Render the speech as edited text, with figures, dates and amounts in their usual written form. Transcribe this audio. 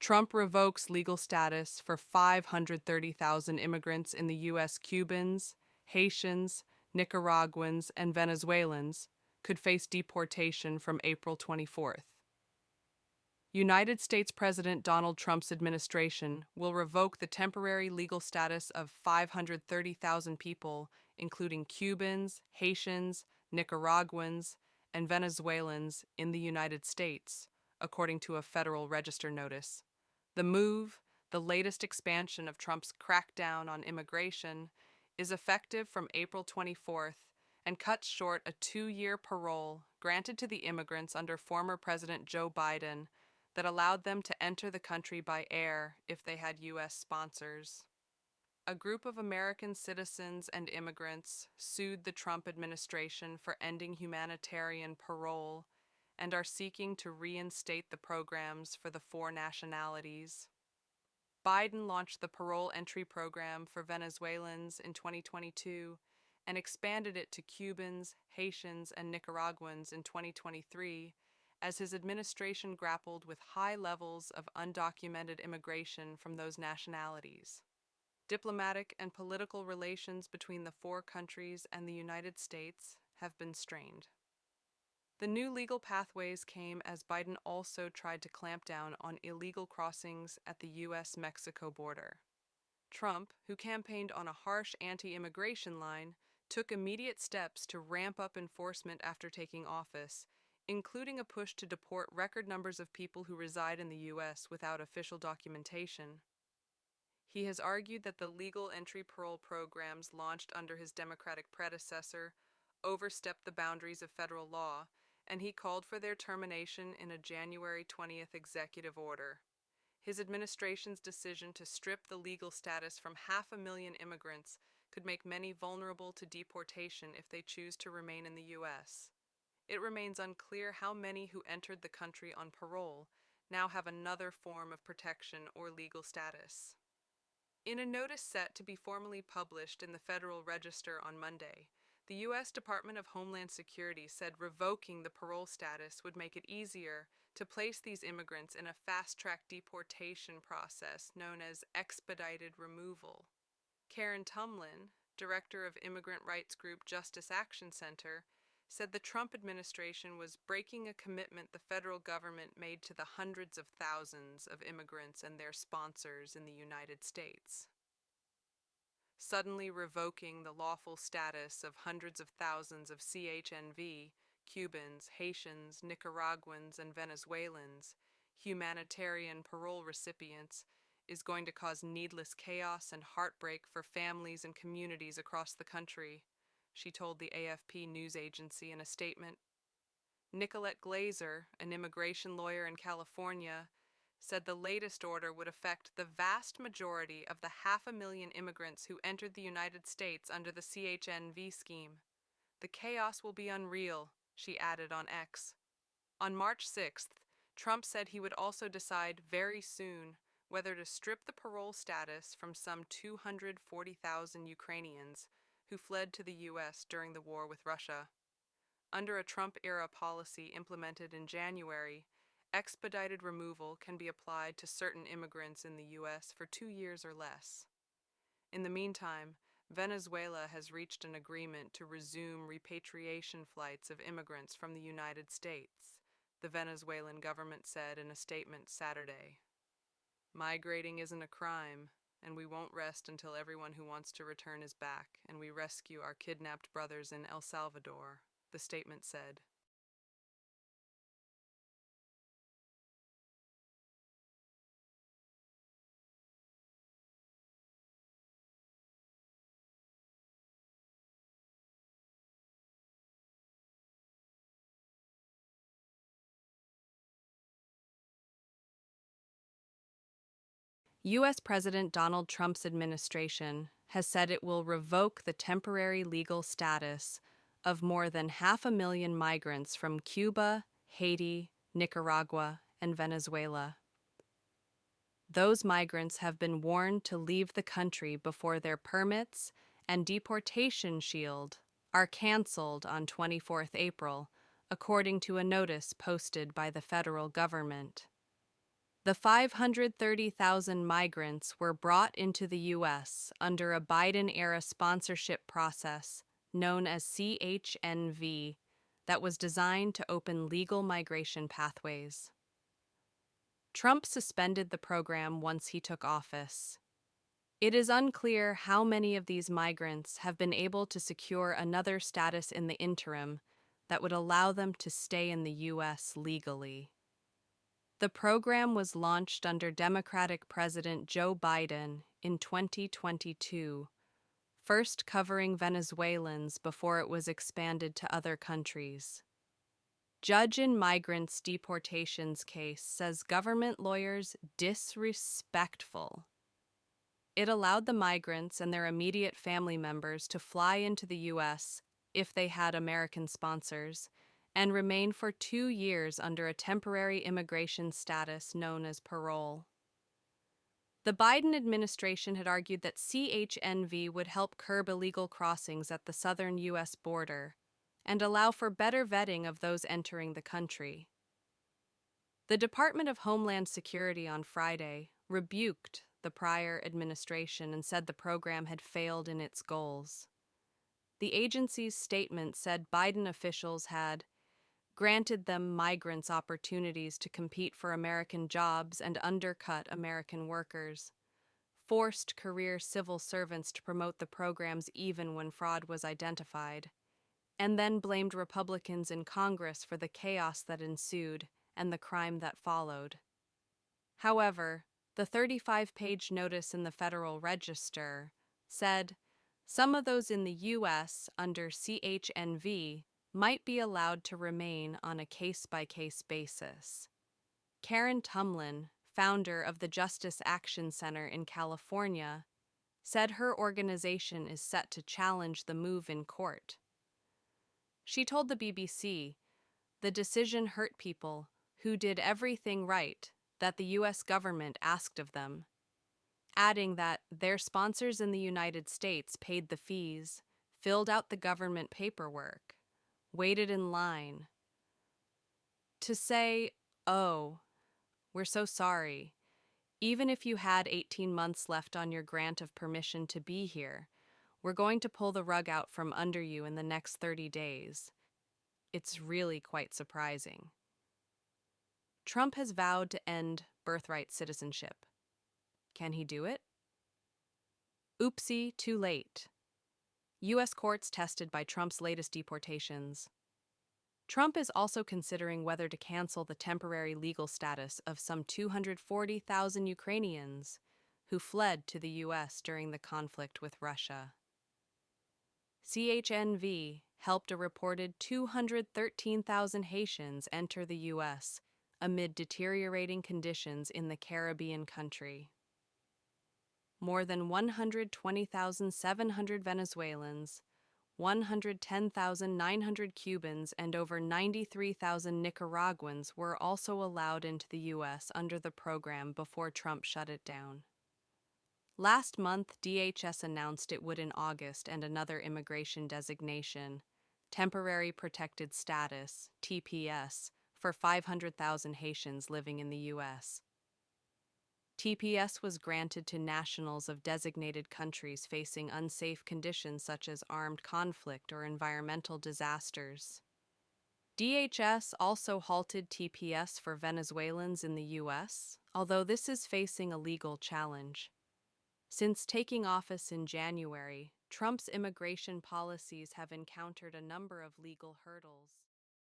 Trump revokes legal status for 530,000 immigrants in the U.S. Cubans, Haitians, Nicaraguans, and Venezuelans could face deportation from April 24th. United States President Donald Trump's administration will revoke the temporary legal status of 530,000 people, including Cubans, Haitians, Nicaraguans, and Venezuelans in the United States, according to a Federal Register notice. The move, the latest expansion of Trump's crackdown on immigration, is effective from April 24th and cuts short a 2-year parole granted to the immigrants under former President Joe Biden that allowed them to enter the country by air if they had U.S. sponsors. A group of American citizens and immigrants sued the Trump administration for ending humanitarian parole and are seeking to reinstate the programs for the 4 nationalities. Biden launched the parole entry program for Venezuelans in 2022 and expanded it to Cubans, Haitians, and Nicaraguans in 2023 as his administration grappled with high levels of undocumented immigration from those nationalities. Diplomatic and political relations between the 4 countries and the United States have been strained. The new legal pathways came as Biden also tried to clamp down on illegal crossings at the U.S.-Mexico border. Trump, who campaigned on a harsh anti-immigration line, took immediate steps to ramp up enforcement after taking office, including a push to deport record numbers of people who reside in the U.S. without official documentation. He has argued that the legal entry parole programs launched under his Democratic predecessor overstepped the boundaries of federal law, and he called for their termination in a January 20th executive order. His administration's decision to strip the legal status from 500,000 immigrants could make many vulnerable to deportation if they choose to remain in the U.S. It remains unclear how many who entered the country on parole now have another form of protection or legal status. In a notice set to be formally published in the Federal Register on Monday, the U.S. Department of Homeland Security said revoking the parole status would make it easier to place these immigrants in a fast-track deportation process known as expedited removal. Karen Tumlin, director of immigrant rights group Justice Action Center, said the Trump administration was breaking a commitment the federal government made to the hundreds of thousands of immigrants and their sponsors in the United States. Suddenly revoking the lawful status of hundreds of thousands of CHNV, Cubans, Haitians, Nicaraguans, and Venezuelans, humanitarian parole recipients, is going to cause needless chaos and heartbreak for families and communities across the country, she told the AFP news agency in a statement. Nicolette Glazer, an immigration lawyer in California, said the latest order would affect the vast majority of the 500,000 immigrants who entered the United States under the CHNV scheme. The chaos will be unreal, she added on X. On March 6th, Trump said he would also decide very soon whether to strip the parole status from some 240,000 Ukrainians who fled to the U.S. during the war with Russia. Under a Trump-era policy implemented in January, expedited removal can be applied to certain immigrants in the U.S. for 2 years or less. In the meantime, Venezuela has reached an agreement to resume repatriation flights of immigrants from the United States, the Venezuelan government said in a statement Saturday. Migrating isn't a crime, and we won't rest until everyone who wants to return is back, and we rescue our kidnapped brothers in El Salvador, the statement said. U.S. President Donald Trump's administration has said it will revoke the temporary legal status of more than 500,000 migrants from Cuba, Haiti, Nicaragua, and Venezuela. Those migrants have been warned to leave the country before their permits and deportation shield are canceled on 24th April, according to a notice posted by the federal government. The 530,000 migrants were brought into the U.S. under a Biden-era sponsorship process known as CHNV that was designed to open legal migration pathways. Trump suspended the program once he took office. It is unclear how many of these migrants have been able to secure another status in the interim that would allow them to stay in the U.S. legally. The program was launched under Democratic President Joe Biden in 2022, first covering Venezuelans before it was expanded to other countries. Judge in migrants' deportations case says government lawyers disrespectful. It allowed the migrants and their immediate family members to fly into the U.S. if they had American sponsors and remain for 2 years under a temporary immigration status known as parole. The Biden administration had argued that CHNV would help curb illegal crossings at the southern U.S. border and allow for better vetting of those entering the country. The Department of Homeland Security on Friday rebuked the prior administration and said the program had failed in its goals. The agency's statement said Biden officials had granted them migrants opportunities to compete for American jobs and undercut American workers, forced career civil servants to promote the programs even when fraud was identified, and then blamed Republicans in Congress for the chaos that ensued and the crime that followed. However, the 35-page notice in the Federal Register said some of those in the U.S. under CHNV might be allowed to remain on a case-by-case basis. Karen Tumlin, founder of the Justice Action Center in California, said her organization is set to challenge the move in court. She told the BBC, "The decision hurt people who did everything right that the U.S. government asked of them," adding that their sponsors in the United States paid the fees, filled out the government paperwork, waited in line. To say, "Oh, we're so sorry," even if you had 18 months left on your grant of permission to be here, we're going to pull the rug out from under you in the next 30 days. It's really quite surprising. Trump has vowed to end birthright citizenship. Can he do it? Oopsie, too late. U.S. courts tested by Trump's latest deportations. Trump is also considering whether to cancel the temporary legal status of some 240,000 Ukrainians who fled to the U.S. during the conflict with Russia. CHNV helped a reported 213,000 Haitians enter the U.S. amid deteriorating conditions in the Caribbean country. More than 120,700 Venezuelans, 110,900 Cubans, and over 93,000 Nicaraguans were also allowed into the U.S. under the program before Trump shut it down. Last month, DHS announced it would in August end another immigration designation, Temporary Protected Status, TPS, for 500,000 Haitians living in the U.S. TPS was granted to nationals of designated countries facing unsafe conditions such as armed conflict or environmental disasters. DHS also halted TPS for Venezuelans in the U.S., although this is facing a legal challenge. Since taking office in January, Trump's immigration policies have encountered a number of legal hurdles.